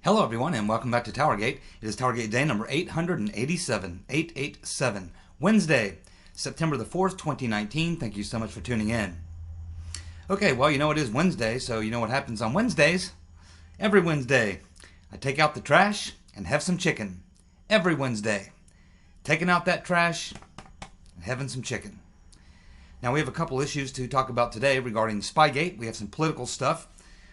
Hello everyone and welcome back to TowerGate. It is TowerGate day number 887, Wednesday, September the 4th, 2019. Thank you so much for tuning in. Okay, well, you know it is Wednesday, so you know what happens on Wednesdays. Every Wednesday, I take out the trash and have some chicken. Every Wednesday, taking out that trash and having some chicken. Now we have a couple issues to talk about today regarding Spygate. We have some political stuff.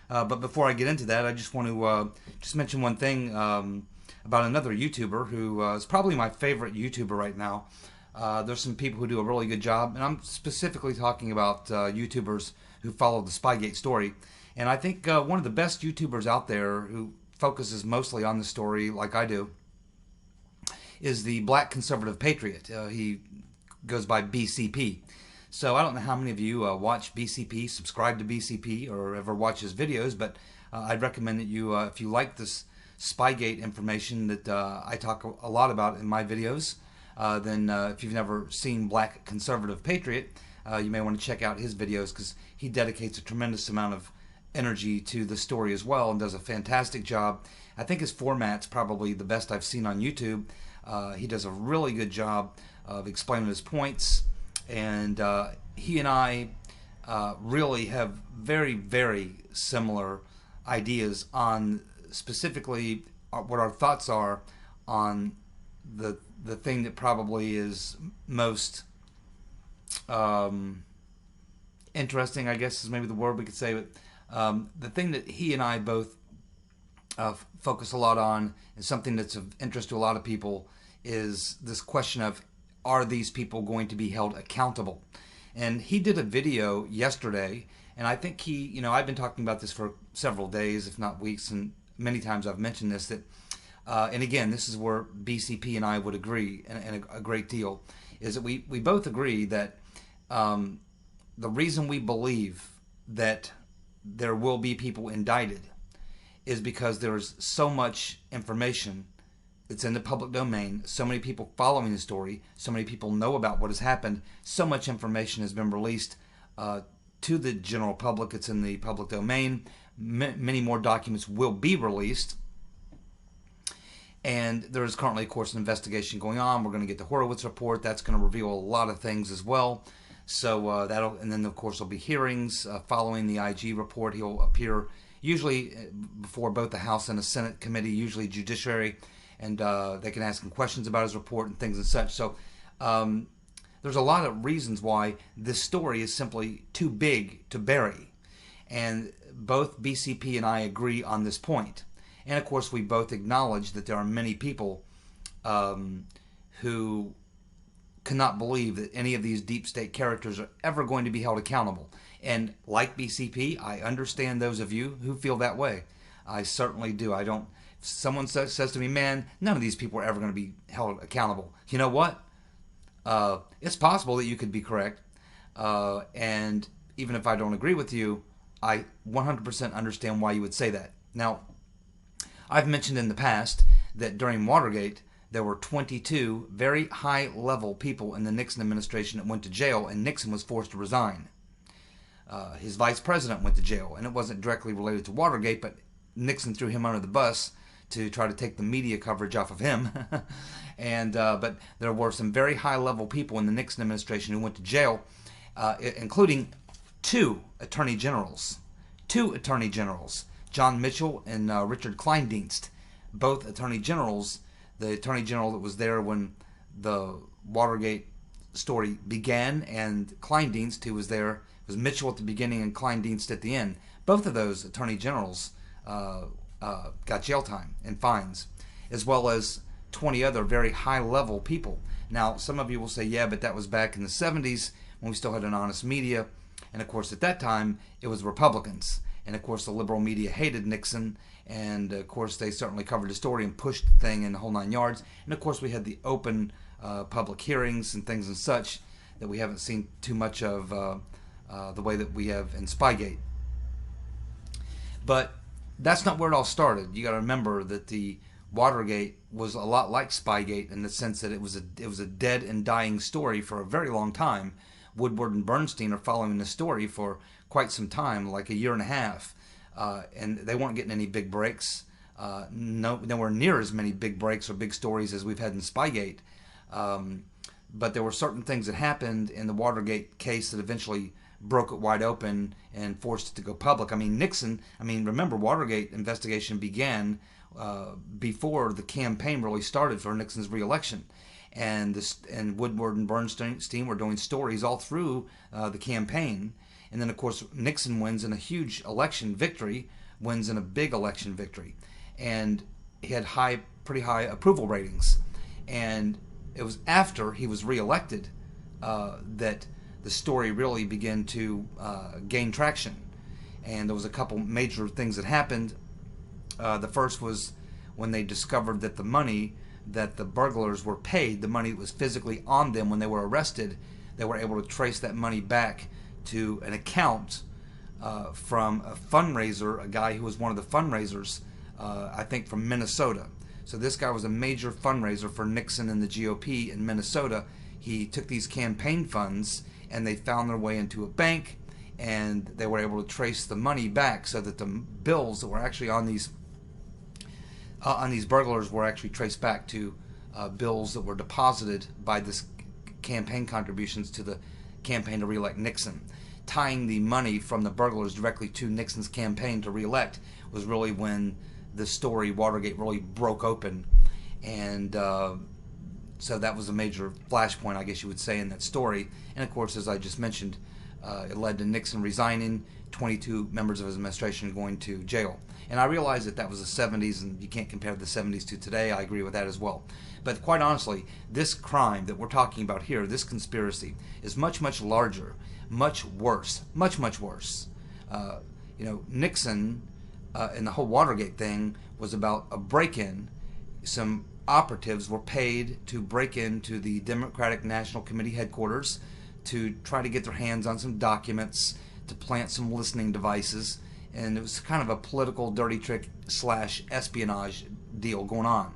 But before I get into that, I just want to just mention one thing about another YouTuber who is probably my favorite YouTuber right now. There's some people who do a really good job, and I'm specifically talking about YouTubers who follow the Spygate story. And I think one of the best YouTubers out there who focuses mostly on the story, like I do, is the Black Conservative Patriot. He goes by BCP. So I don't know how many of you watch BCP, subscribe to BCP, or ever watch his videos, but I'd recommend that you, if you like this Spygate information that I talk a lot about in my videos, then if you've never seen Black Conservative Patriot, you may want to check out his videos because he dedicates a tremendous amount of energy to the story as well and does a fantastic job. I think his format's probably the best I've seen on YouTube. He does a really good job of explaining his points. And he and I really have very, very similar ideas on specifically what our thoughts are on the thing that probably is most interesting, I guess is maybe the word we could say. But the thing that he and I both focus a lot on, and something that's of interest to a lot of people, is this question of, are these people going to be held accountable? And he did a video yesterday, and I think he, you know, I've been talking about this for several days, if not weeks, and many times I've mentioned this, that, and again, this is where BCP and I would agree, and a great deal, is that we both agree that the reason we believe that there will be people indicted is because there's so much information. It's in the public domain. So many people following the story. So many people know about what has happened. So much information has been released to the general public. It's in the public domain. Many more documents will be released. And there is currently, of course, an investigation going on. We're going to get the Horowitz report. That's going to reveal a lot of things as well. So that'll, and then of course there'll be hearings following the IG report. He'll appear usually before both the House and the Senate committee, usually Judiciary. And they can ask him questions about his report and things and such. So there's a lot of reasons why this story is simply too big to bury. And both BCP and I agree on this point. And of course, we both acknowledge that there are many people who cannot believe that any of these deep state characters are ever going to be held accountable. And like BCP, I understand those of you who feel that way. I certainly do. I don't. Someone says to me, man, none of these people are ever going to be held accountable. You know what? It's possible that you could be correct. And even if I don't agree with you, I 100% understand why you would say that. Now, I've mentioned in the past that during Watergate, there were 22 very high-level people in the Nixon administration that went to jail, and Nixon was forced to resign. His vice president went to jail, and it wasn't directly related to Watergate, but Nixon threw him under the bus to try to take the media coverage off of him. And but there were some very high-level people in the Nixon administration who went to jail, including two attorney generals, John Mitchell and Richard Kleindienst, both attorney generals. The attorney general that was there when the Watergate story began, and Kleindienst, who was there, was Mitchell at the beginning and Kleindienst at the end. Both of those attorney generals got jail time and fines, as well as 20 other very high-level people. Now, some of you will say, yeah, but that was back in the 70s when we still had an honest media. And, of course, at that time, it was Republicans. And, of course, the liberal media hated Nixon. And, of course, they certainly covered the story and pushed the thing in the whole 9 yards. And, of course, we had the open public hearings and things and such that we haven't seen too much of the way that we have in Spygate. But that's not where it all started. You got to remember that the Watergate was a lot like Spygate in the sense that it was a dead and dying story for a very long time. Woodward and Bernstein are following the story for quite some time, like a year and a half, and they weren't getting any big breaks. nowhere near as many big breaks or big stories as we've had in Spygate. But there were certain things that happened in the Watergate case that eventually broke it wide open and forced it to go public. I mean, Nixon, remember, Watergate investigation began before the campaign really started for Nixon's reelection. And Woodward and Bernstein were doing stories all through the campaign. And then, of course, Nixon wins in a huge election victory, wins in a big election victory. And he had pretty high approval ratings. And it was after he was reelected that the story really began to gain traction. And there was a couple major things that happened. The first was when they discovered that the money that the burglars were paid, the money that was physically on them when they were arrested, they were able to trace that money back to an account from a fundraiser, a guy who was one of the fundraisers, I think from Minnesota. So this guy was a major fundraiser for Nixon and the GOP in Minnesota. He took these campaign funds and they found their way into a bank, and they were able to trace the money back so that the bills that were actually on these burglars were actually traced back to bills that were deposited by this campaign contributions to the campaign to reelect Nixon. Tying the money from the burglars directly to Nixon's campaign to reelect was really when the story Watergate really broke open, and so that was a major flashpoint, I guess you would say, in that story. And of course, as I just mentioned, it led to Nixon resigning, 22 members of his administration going to jail. And I realize that that was the 70s, and you can't compare the 70s to today. I agree with that as well. But quite honestly, this crime that we're talking about here, this conspiracy, is much, much larger, much worse, much, much worse. Nixon and the whole Watergate thing was about a break-in. Some operatives were paid to break into the Democratic National Committee headquarters to try to get their hands on some documents, to plant some listening devices, and it was kind of a political dirty trick / espionage deal going on.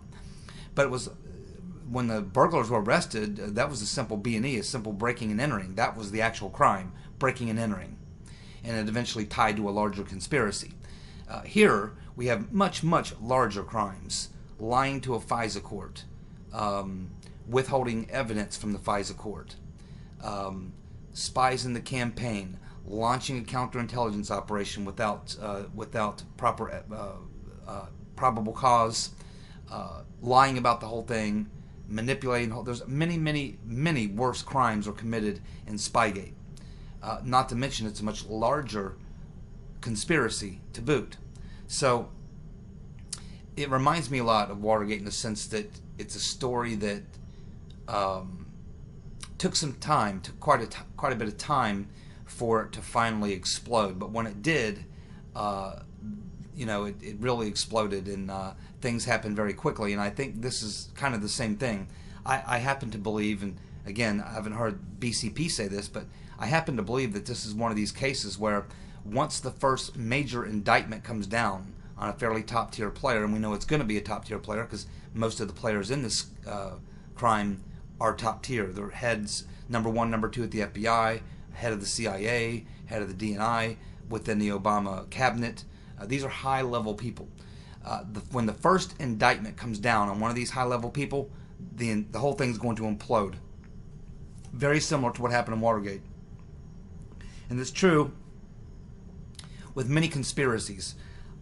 But it was when the burglars were arrested, that was a simple B&E, a simple breaking and entering. That was the actual crime, breaking and entering, and it eventually tied to a larger conspiracy. Here we have much, much larger crimes: lying to a FISA court, withholding evidence from the FISA court, spies in the campaign, launching a counterintelligence operation without proper probable cause, lying about the whole thing, manipulating. There's many, many, many worse crimes are committed in Spygate. Not to mention, it's a much larger conspiracy to boot. So it reminds me a lot of Watergate in the sense that it's a story that took some time, took quite a bit of time for it to finally explode. But when it did, it really exploded, and things happened very quickly. And I think this is kind of the same thing. I happen to believe, and again, I haven't heard BCP say this, but I happen to believe that this is one of these cases where once the first major indictment comes down on a fairly top-tier player, and we know it's going to be a top-tier player because most of the players in this crime are top-tier. They're heads, number 1, number 2 at the FBI, head of the CIA, head of the DNI, within the Obama cabinet. These are high-level people. When the first indictment comes down on one of these high-level people, the whole thing's going to implode. Very similar to what happened in Watergate. And it's true with many conspiracies.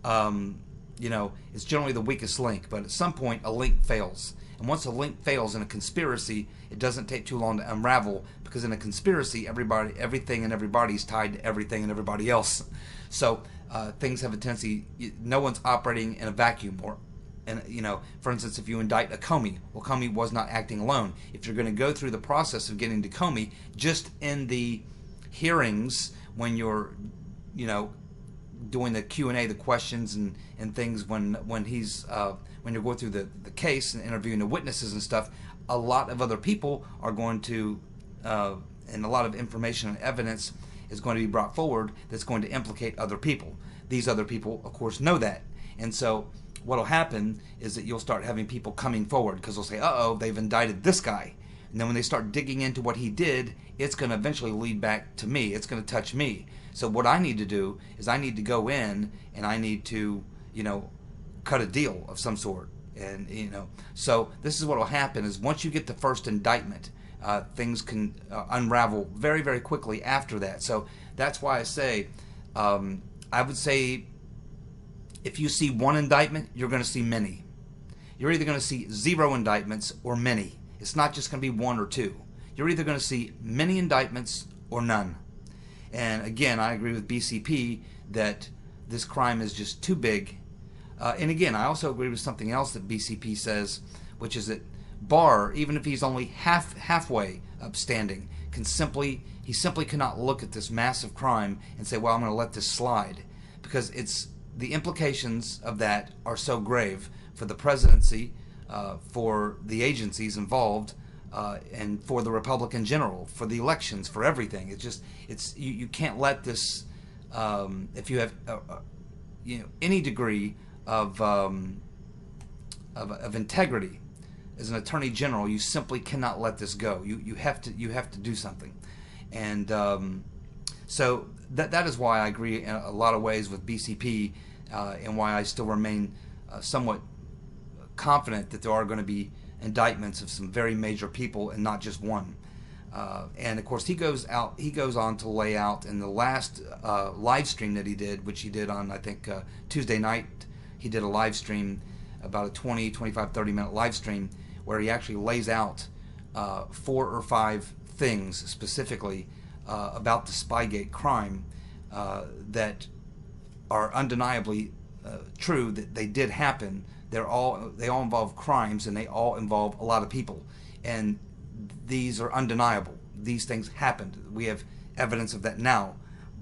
It's generally the weakest link, but at some point a link fails. And once a link fails in a conspiracy, it doesn't take too long to unravel, because in a conspiracy, everything and everybody's tied to everything and everybody else. So things have a tendency, no one's operating in a vacuum. For instance, if you indict a Comey, well, Comey was not acting alone. If you're going to go through the process of getting to Comey, just in the hearings, when you're, doing the Q&A, the questions and things, when you're going through the case and interviewing the witnesses and stuff, a lot of other people are going to, and a lot of information and evidence is going to be brought forward that's going to implicate other people. These other people, of course, know that. And so what will happen is that you'll start having people coming forward because they'll say, uh-oh, they've indicted this guy. And then when they start digging into what he did, it's going to eventually lead back to me. It's going to touch me. So what I need to do is I need to go in and I need to, cut a deal of some sort. And so this is what will happen: is once you get the first indictment, things can unravel very, very quickly after that. So that's why I say, I would say, if you see one indictment, you're going to see many. You're either going to see 0 indictments or many. It's not just going to be 1 or 2. You're either going to see many indictments or none. And again, I agree with BCP that this crime is just too big. And again, I also agree with something else that BCP says, which is that Barr, even if he's only halfway upstanding, he simply cannot look at this massive crime and say, well, I'm going to let this slide, because the implications of that are so grave for the presidency, for the agencies involved, and for the Republic in general, for the elections, for everything. You can't let this, if you have any degree of integrity as an attorney general, you simply cannot let this go. You have to do something. And so that is why I agree in a lot of ways with BCP, and why I still remain somewhat confident that there are going to be indictments of some very major people and not just one. And of course, he goes on to lay out in the last live stream that he did, which he did on, I think, Tuesday night. He did a live stream, about a 20, 25, 30-minute live stream, where he actually lays out 4 or 5 things specifically about the Spygate crime that are undeniably true, that they did happen. They all involve crimes, and they all involve a lot of people. And these are undeniable. These things happened. We have evidence of that now.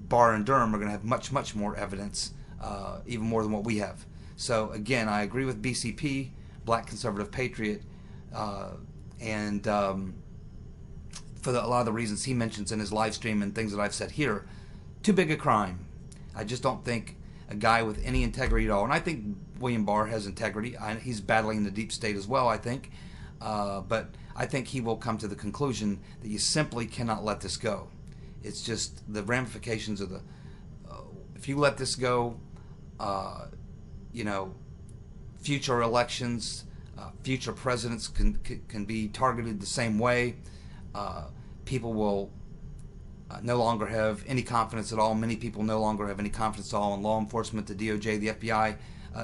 Barr and Durham are going to have much, much more evidence, even more than what we have. So again, I agree with BCP, Black Conservative Patriot, and for a lot of the reasons he mentions in his live stream and things that I've said here. Too big a crime. I just don't think a guy with any integrity at all, and I think William Barr has integrity. He's battling the deep state as well, I think, but I think he will come to the conclusion that you simply cannot let this go. It's just the ramifications of the if you let this go, future elections, future presidents can be targeted the same way. People will no longer have any confidence at all. Many people no longer have any confidence at all in law enforcement, the DOJ, the FBI.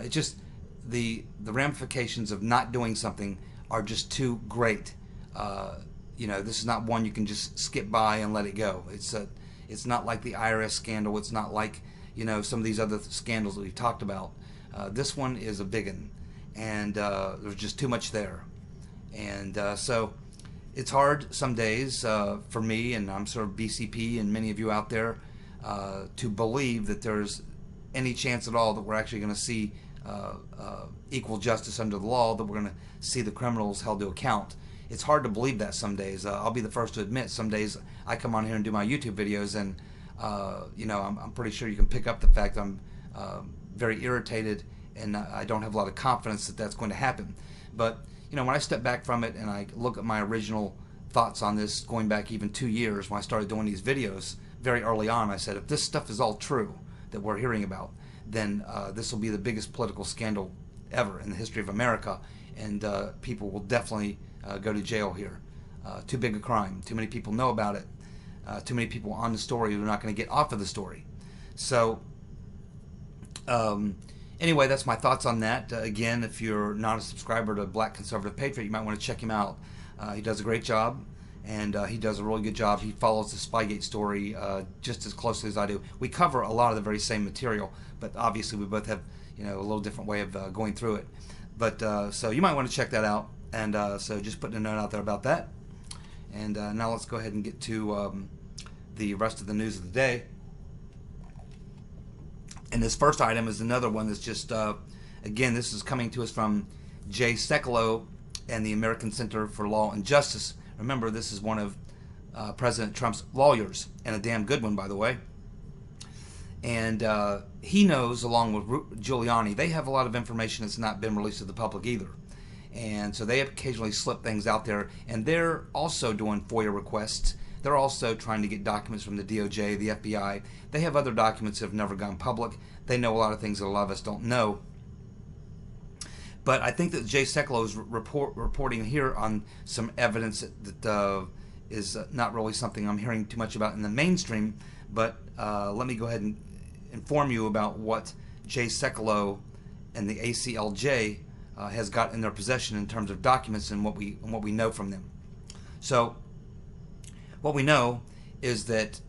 It just the ramifications of not doing something are just too great. This is not one you can just skip by and let it go. It's not like the IRS scandal. It's not like some of these other scandals that we've talked about. This one is a big one, and there's just too much there. And so it's hard some days for me, and I'm sort of BCP and many of you out there, to believe that there's any chance at all that we're actually going to see equal justice under the law, that we're going to see the criminals held to account. It's hard to believe that some days. I'll be the first to admit, some days I come on here and do my YouTube videos, and I'm pretty sure you can pick up the fact I'm very irritated, and I don't have a lot of confidence that that's going to happen. But when I step back from it and I look at my original thoughts on this, going back even 2 years when I started doing these videos, very early on, I said, if this stuff is all true that we're hearing about, then this will be the biggest political scandal ever in the history of America, and people will definitely go to jail here. Too big a crime. Too many people know about it. Too many people on the story who are not going to get off of the story. So anyway, that's my thoughts on that. Again, if you're not a subscriber to Black Conservative Patriot, you might want to check him out. He does a great job, and he does a really good job. He follows the Spygate story just as closely as I do. We cover a lot of the very same material, but obviously we both have a little different way of going through it. But so you might want to check that out. And so just putting a note out there about that. And now let's go ahead and get to the rest of the news of the day. And this first item is another one that's just, again, this is coming to us from Jay Sekulow and the American Center for Law and Justice. Remember, this is one of President Trump's lawyers, and a damn good one, by the way. And he knows, along with Giuliani, they have a lot of information that's not been released to the public either. And so they occasionally slip things out there, and they're also doing FOIA requests. They're also trying to get documents from the DOJ, the FBI. They have other documents that have never gone public. They know a lot of things that a lot of us don't know. But I think that Jay Sekulow is reporting here on some evidence that is not really something I'm hearing too much about in the mainstream. But let me go ahead and inform you about what Jay Sekulow and the ACLJ has got in their possession in terms of documents and what we know from them. So what we know is that,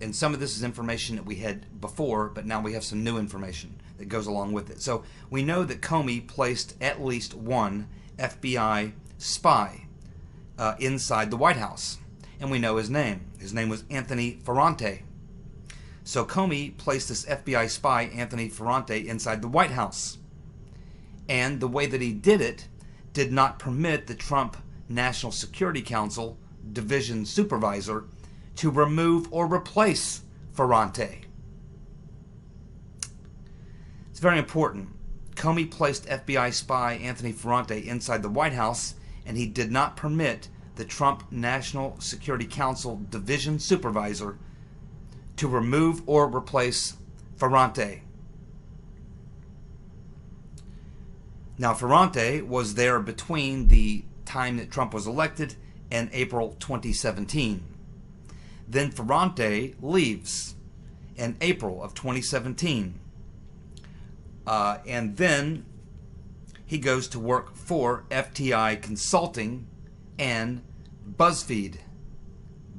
and some of this is information that we had before, but now we have some new information that goes along with it. So we know that Comey placed at least one FBI spy inside the White House, and we know his name. His name was Anthony Ferrante. So Comey placed this FBI spy, Anthony Ferrante, inside the White House. And the way that he did it did not permit the Trump National Security Council division supervisor to remove or replace Ferrante. It's very important. Comey placed FBI spy Anthony Ferrante inside the White House, and he did not permit the Trump National Security Council division supervisor to remove or replace Ferrante. Now, Ferrante was there between the time that Trump was elected and April 2017. Then Ferrante leaves in April of 2017. And then he goes to work for FTI Consulting and BuzzFeed.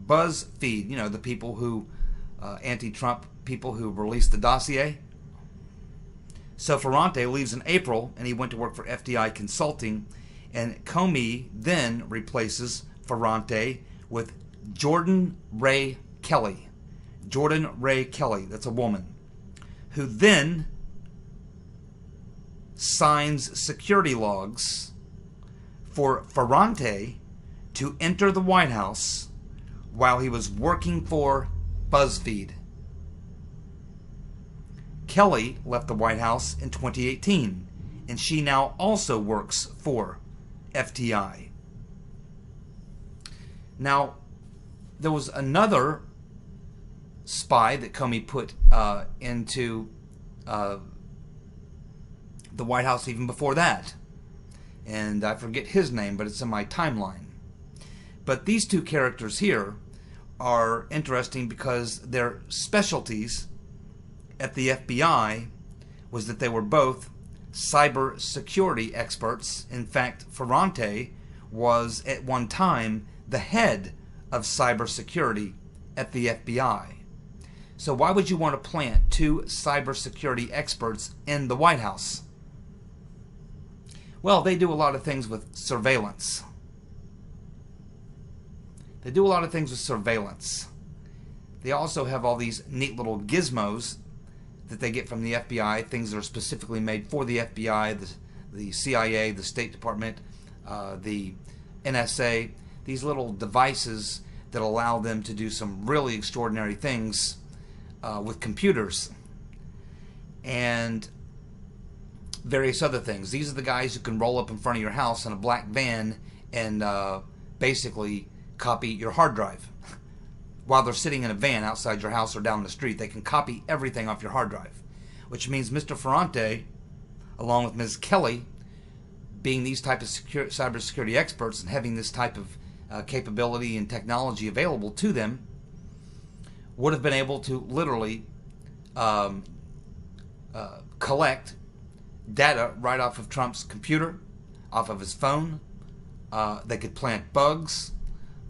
BuzzFeed, you know, the people who, anti-Trump people who released the dossier. So Ferrante leaves in April, and he went to work for FTI Consulting, and Comey then replaces Ferrante with Jordan Ray Kelly. Jordan Ray Kelly, that's a woman, who then signs security logs for Ferrante to enter the White House while he was working for BuzzFeed. Kelly left the White House in 2018, and she now also works for FTI. Now, there was another spy that Comey put into the White House even before that. And I forget his name, but it's in my timeline. But these two characters here are interesting because their specialties at the FBI was that they were both cyber security experts. In fact, Ferrante was at one time the head of cybersecurity at the FBI. So why would you want to plant two cybersecurity experts in the White House? Well, they do a lot of things with surveillance. They do a lot of things with surveillance. They also have all these neat little gizmos that they get from the FBI, things that are specifically made for the FBI, the CIA, the State Department, the NSA, these little devices that allow them to do some really extraordinary things with computers and various other things. These are the guys who can roll up in front of your house in a black van and basically copy your hard drive. While they're sitting in a van outside your house or down the street, they can copy everything off your hard drive. Which means Mr. Ferrante, along with Ms. Kelly, being these type of cybersecurity experts and having this type of capability and technology available to them, would have been able to literally collect data right off of Trump's computer, off of his phone. They could plant bugs.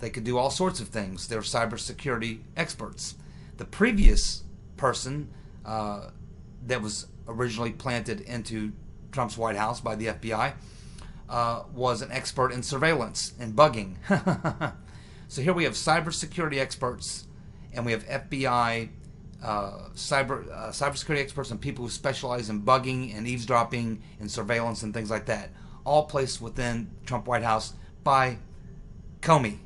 They could do all sorts of things. They're cybersecurity experts. The previous person that was originally planted into Trump's White House by the FBI was an expert in surveillance and bugging. So here we have cybersecurity experts, and we have FBI cybersecurity experts and people who specialize in bugging and eavesdropping and surveillance and things like that, all placed within Trump White House by Comey.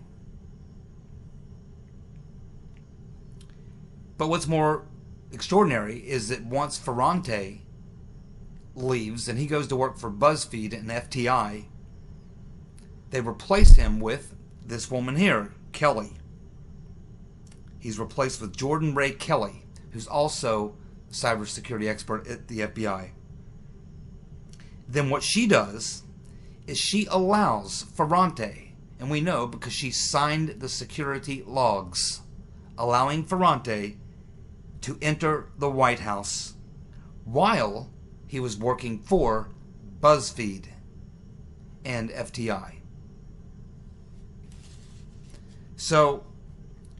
But what's more extraordinary is that once Ferrante leaves and he goes to work for BuzzFeed and FTI, they replace him with this woman here, Kelly. He's replaced with Jordan Ray Kelly, who's also a cybersecurity expert at the FBI. then what she does is she allows Ferrante, and we know because she signed the security logs, allowing Ferrante to enter the White House while he was working for BuzzFeed and FTI. So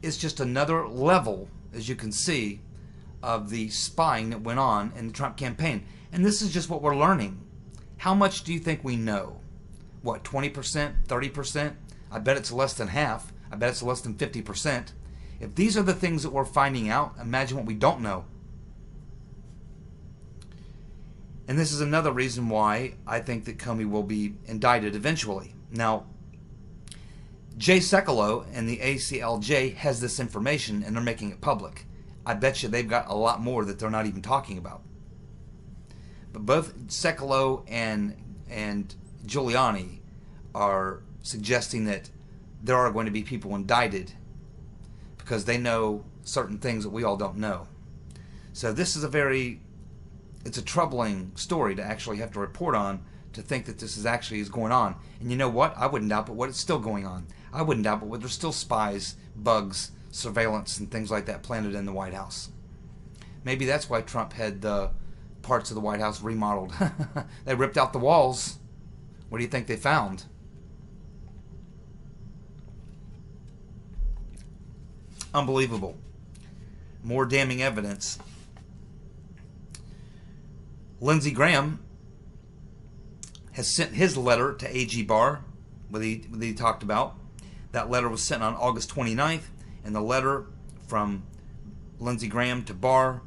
it's just another level, as you can see, of the spying that went on in the Trump campaign. And this is just what we're learning. How much do you think we know? What, 20%, 30%? I bet it's less than half. I bet it's less than 50%. If these are the things that we're finding out, imagine what we don't know. And this is another reason why I think that Comey will be indicted eventually. Now, Jay Sekulow and the ACLJ has this information and they're making it public. I bet you they've got a lot more that they're not even talking about. But both Sekulow and Giuliani are suggesting that there are going to be people indicted because they know certain things that we all don't know. So this is it's a troubling story to actually have to report on, to think that this is going on. And you know what? I wouldn't doubt but what it's still going on. I wouldn't doubt but what there's still spies, bugs, surveillance, and things like that planted in the White House. Maybe that's why Trump had the parts of the White House remodeled. They ripped out the walls. What do you think they found? Unbelievable. More damning evidence. Lindsey Graham has sent his letter to AG Barr, what he talked about. That letter was sent on August 29th, and the letter from Lindsey Graham to Barr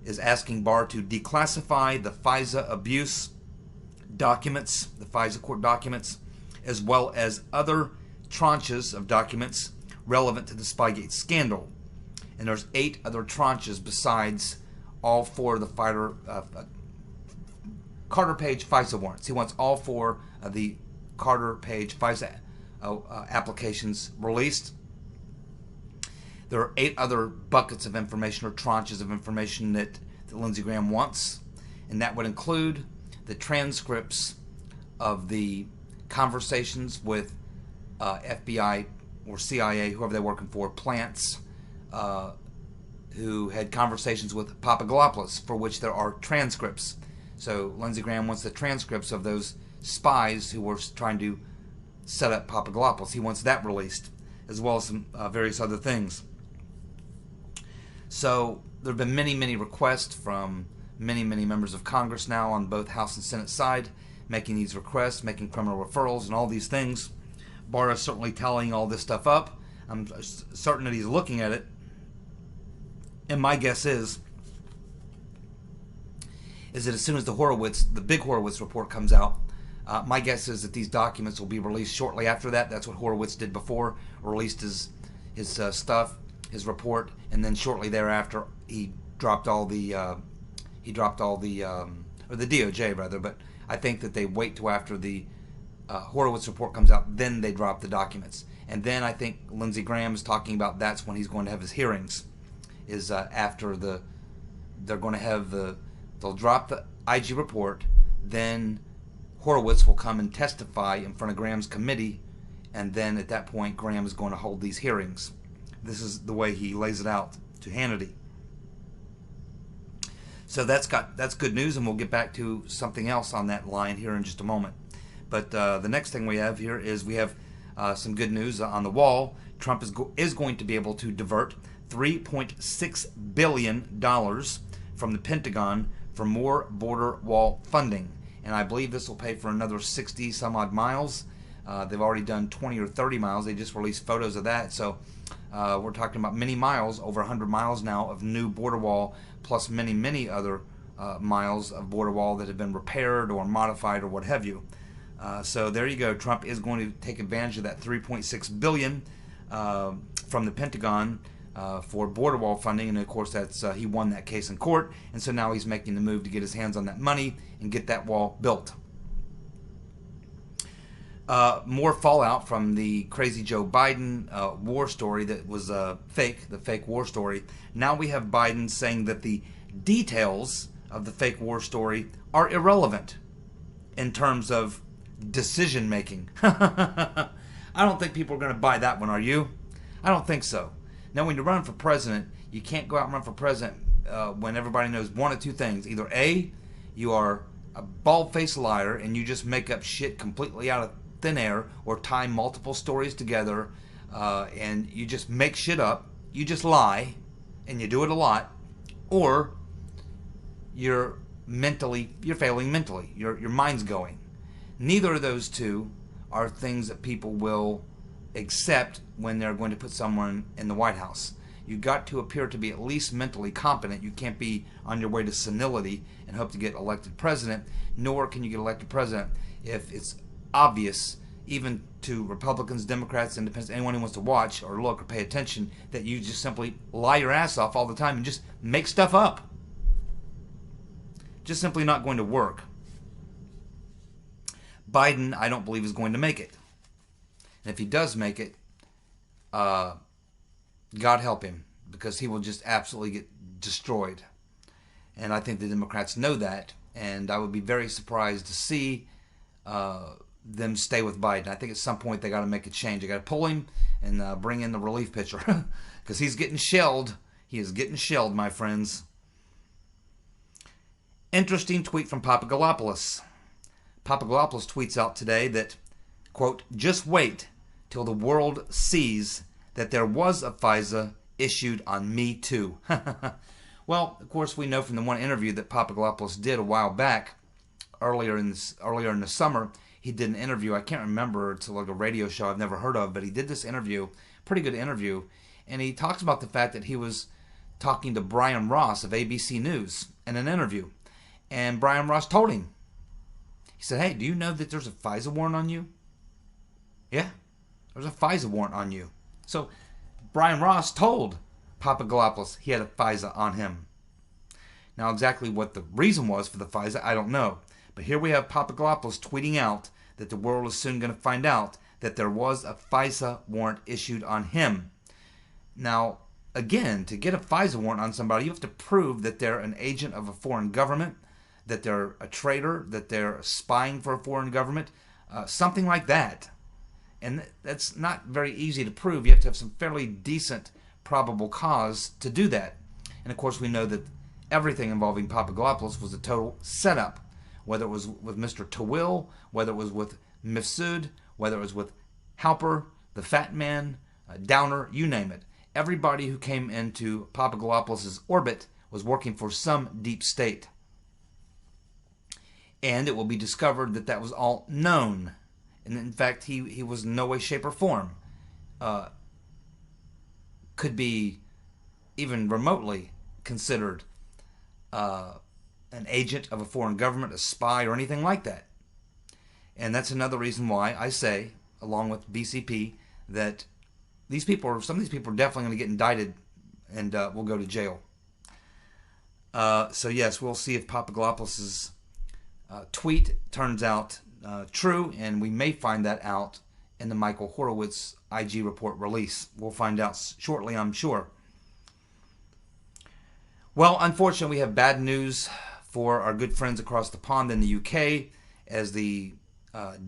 is asking Barr to declassify the FISA abuse documents, the FISA court documents, as well as other tranches of documents relevant to the Spygate scandal. And there's 8 other tranches besides all 4 of the Carter Page FISA warrants. He wants all 4 of the Carter Page FISA applications released. There are 8 other buckets of information or tranches of information that Lindsey Graham wants, and that would include the transcripts of the conversations with FBI or CIA, whoever they're working for, plants, who had conversations with Papadopoulos, for which there are transcripts. So Lindsey Graham wants the transcripts of those spies who were trying to set up Papadopoulos. He wants that released, as well as some various other things. So there have been many, many requests from many, many members of Congress now on both House and Senate side, making these requests, making criminal referrals, and all these things. Barr is certainly tallying all this stuff up. I'm certain that he's looking at it. And my guess is that as soon as the big Horowitz report comes out, my guess is that these documents will be released shortly after that. That's what Horowitz did before, released his stuff, his report, and then shortly thereafter he dropped all the or the DOJ rather. But I think that they wait till after the Horowitz report comes out, then they drop the documents. And then I think Lindsey Graham is talking about that's when he's going to have his hearings, is after they'll drop the IG report, then Horowitz will come and testify in front of Graham's committee, and then at that point Graham is going to hold these hearings. This is the way he lays it out to Hannity. So that's good news, and we'll get back to something else on that line here in just a moment. But the next thing we have here is we have some good news on the wall. Trump is going to be able to divert $3.6 billion from the Pentagon for more border wall funding. And I believe this will pay for another 60 some odd miles. They've already done 20 or 30 miles. They just released photos of that. So we're talking about many miles, over 100 miles now of new border wall, plus many, many other miles of border wall that have been repaired or modified or what have you. So there you go. Trump is going to take advantage of that $3.6 billion from the Pentagon for border wall funding, and of course that's he won that case in court, and so now he's making the move to get his hands on that money and get that wall built. More fallout from the crazy Joe Biden war story that was the fake war story. Now we have Biden saying that the details of the fake war story are irrelevant. in terms of decision making. I don't think people are going to buy that one, are you? I don't think so. Now, when you run for president, you can't go out and run for president when everybody knows one of two things. Either A, you are a bald-faced liar and you just make up shit completely out of thin air, or tie multiple stories together and you just make shit up. You just lie, and you do it a lot. Or you're failing mentally. Your mind's going. Neither of those two are things that people will accept when they're going to put someone in the White House. You've got to appear to be at least mentally competent. You can't be on your way to senility and hope to get elected president, nor can you get elected president if it's obvious, even to Republicans, Democrats, Independents, anyone who wants to watch or look or pay attention, that you just simply lie your ass off all the time and just make stuff up. Just simply not going to work. Biden, I don't believe, is going to make it. And if he does make it, God help him, because he will just absolutely get destroyed. And I think the Democrats know that, and I would be very surprised to see them stay with Biden. I think at some point they got to make a change. They got to pull him and bring in the relief pitcher, because he's getting shelled. He is getting shelled, my friends. Interesting tweet from Papadopoulos. Papadopoulos tweets out today that, quote, "Just wait till the world sees that there was a FISA issued on me too." Well, of course, we know from the one interview that Papadopoulos did a while back, earlier in the summer. He did an interview. I can't remember. It's like a radio show I've never heard of, but he did this interview, pretty good interview, and he talks about the fact that he was talking to Brian Ross of ABC News in an interview, and Brian Ross told him, he said, "Hey, do you know that there's a FISA warrant on you?" "Yeah, there's a FISA warrant on you." So Brian Ross told Papadopoulos he had a FISA on him. Now, exactly what the reason was for the FISA, I don't know. But here we have Papadopoulos tweeting out that the world is soon going to find out that there was a FISA warrant issued on him. Now, again, to get a FISA warrant on somebody, you have to prove that they're an agent of a foreign government, that they're a traitor, that they're spying for a foreign government, something like that. And that's not very easy to prove. You have to have some fairly decent probable cause to do that. And of course, we know that everything involving Papadopoulos was a total setup, whether it was with Mr. Tawil, whether it was with Mifsud, whether it was with Halper, the Fat Man, Downer, you name it. Everybody who came into Papadopoulos' orbit was working for some deep state. And it will be discovered that that was all known. And in fact, he was in no way, shape, or form could be even remotely considered an agent of a foreign government, a spy, or anything like that. And that's another reason why I say, along with BCP, that some of these people are definitely going to get indicted and will go to jail. So yes, we'll see if Papadopoulos' tweet turns out true, and we may find that out in the Michael Horowitz IG report release. We'll find out shortly, I'm sure. Well, unfortunately, we have bad news for our good friends across the pond in the UK, as the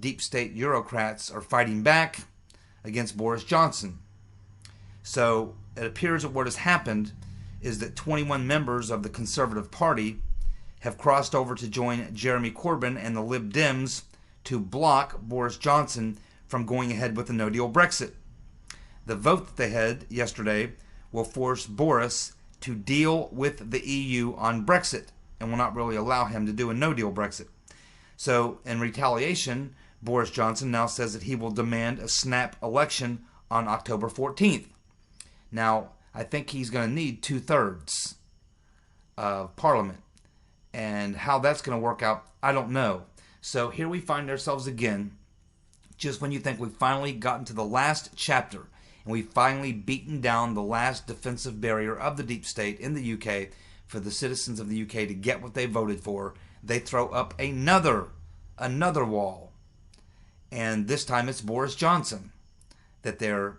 deep state Eurocrats are fighting back against Boris Johnson. So it appears that what has happened is that 21 members of the Conservative Party have crossed over to join Jeremy Corbyn and the Lib Dems to block Boris Johnson from going ahead with the no-deal Brexit. The vote that they had yesterday will force Boris to deal with the EU on Brexit, and will not really allow him to do a no-deal Brexit. So, in retaliation, Boris Johnson now says that he will demand a snap election on October 14th. Now, I think he's going to need 2/3 of Parliament. And how that's going to work out, I don't know. So here we find ourselves again, just when you think we've finally gotten to the last chapter, and we've finally beaten down the last defensive barrier of the deep state in the UK for the citizens of the UK to get what they voted for, they throw up another wall. And this time it's Boris Johnson that they're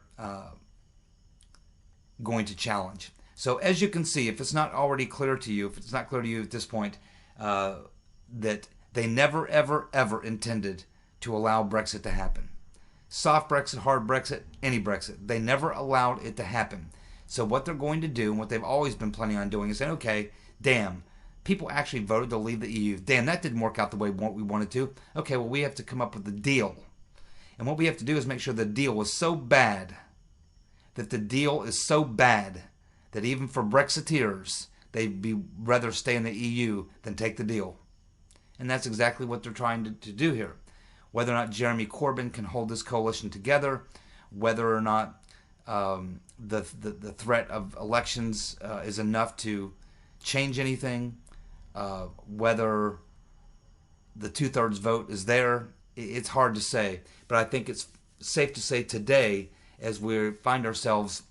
going to challenge. So as you can see, if it's not already clear to you, if it's not clear to you at this point, that They never, ever, ever intended to allow Brexit to happen. Soft Brexit, hard Brexit, any Brexit. They never allowed it to happen. So what they're going to do, and what they've always been planning on doing, is saying, okay, damn, people actually voted to leave the EU. Damn, that didn't work out the way we wanted to. Okay, well, we have to come up with a deal. And what we have to do is make sure the deal was so bad, that the deal is so bad, that even for Brexiteers, they'd be rather stay in the EU than take the deal. And that's exactly what they're trying to do here. Whether or not Jeremy Corbyn can hold this coalition together, whether or not the threat of elections is enough to change anything, whether the 2/3 vote is there, it's hard to say. But I think it's safe to say today, as we find ourselves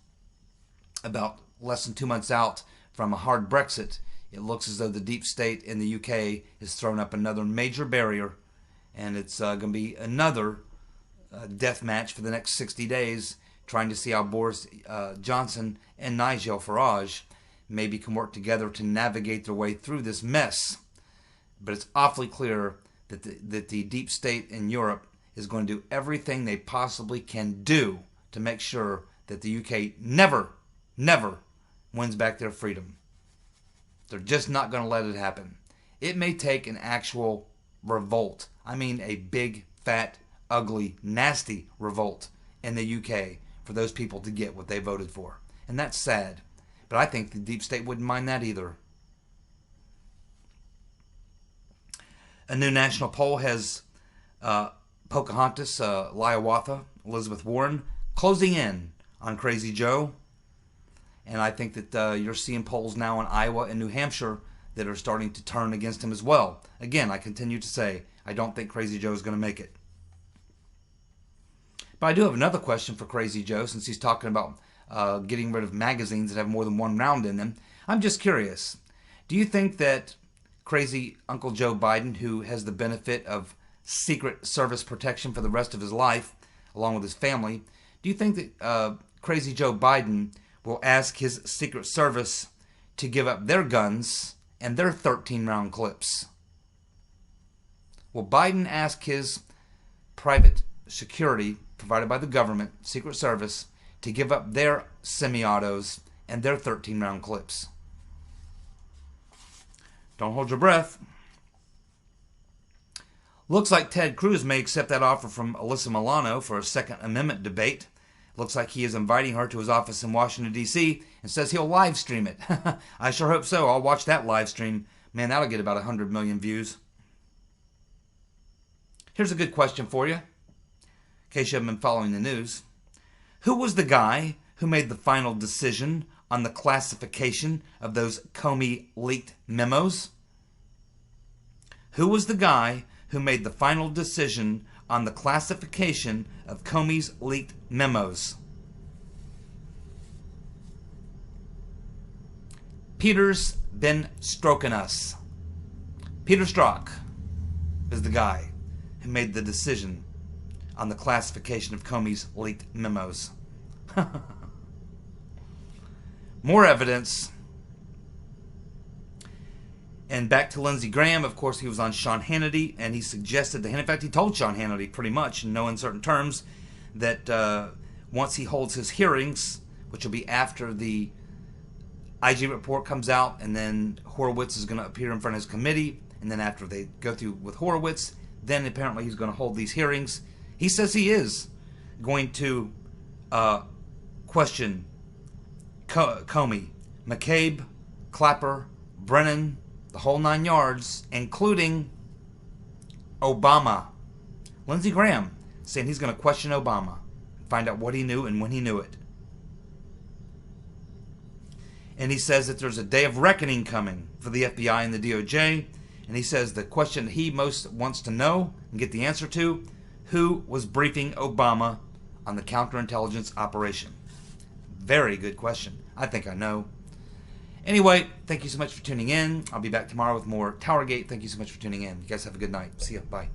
about less than 2 months out from a hard Brexit, it looks as though the deep state in the UK has thrown up another major barrier, and it's going to be another death match for the next 60 days, trying to see how Boris Johnson and Nigel Farage maybe can work together to navigate their way through this mess. But it's awfully clear that the deep state in Europe is going to do everything they possibly can do to make sure that the UK never, never wins back their freedom. They're just not going to let it happen. It may take an actual revolt. I mean a big, fat, ugly, nasty revolt in the UK for those people to get what they voted for. And that's sad. But I think the deep state wouldn't mind that either. A new national poll has Pocahontas, Liawatha, Elizabeth Warren closing in on Crazy Joe. And I think that you're seeing polls now in Iowa and New Hampshire that are starting to turn against him as well. Again, I continue to say, I don't think Crazy Joe is going to make it. But I do have another question for Crazy Joe, since he's talking about getting rid of magazines that have more than one round in them. I'm just curious. Do you think that Crazy Uncle Joe Biden, who has the benefit of Secret Service protection for the rest of his life, along with his family, do you think that Crazy Joe Biden will ask his Secret Service to give up their guns and their 13-round clips? Will Biden ask his private security provided by the government, Secret Service, to give up their semi-autos and their 13-round clips? Don't hold your breath. Looks like Ted Cruz may accept that offer from Alyssa Milano for a Second Amendment debate. Looks like he is inviting her to his office in Washington, D.C. and says he'll live stream it. I sure hope so. I'll watch that live stream. Man, that'll get about 100 million views. Here's a good question for you, in case you haven't been following the news. Who was the guy who made the final decision on the classification of those Comey leaked memos? Who was the guy who made the final decision on the classification of Comey's leaked memos? Peter's been stroking us. Peter Strzok is the guy who made the decision on the classification of Comey's leaked memos. More evidence. And back to Lindsey Graham, of course, he was on Sean Hannity, and he suggested that, in fact, he told Sean Hannity pretty much, in no uncertain terms, that once he holds his hearings, which will be after the IG report comes out, and then Horowitz is going to appear in front of his committee, and then after they go through with Horowitz, then apparently he's going to hold these hearings. He says he is going to question Comey, McCabe, Clapper, Brennan, the whole 9 yards, including Obama. Lindsey Graham saying he's going to question Obama, find out what he knew and when he knew it. And he says that there's a day of reckoning coming for the FBI and the DOJ. And he says the question he most wants to know and get the answer to, who was briefing Obama on the counterintelligence operation? Very good question. I think I know. Anyway, thank you so much for tuning in. I'll be back tomorrow with more TowerGate. Thank you so much for tuning in. You guys have a good night. See ya. Bye.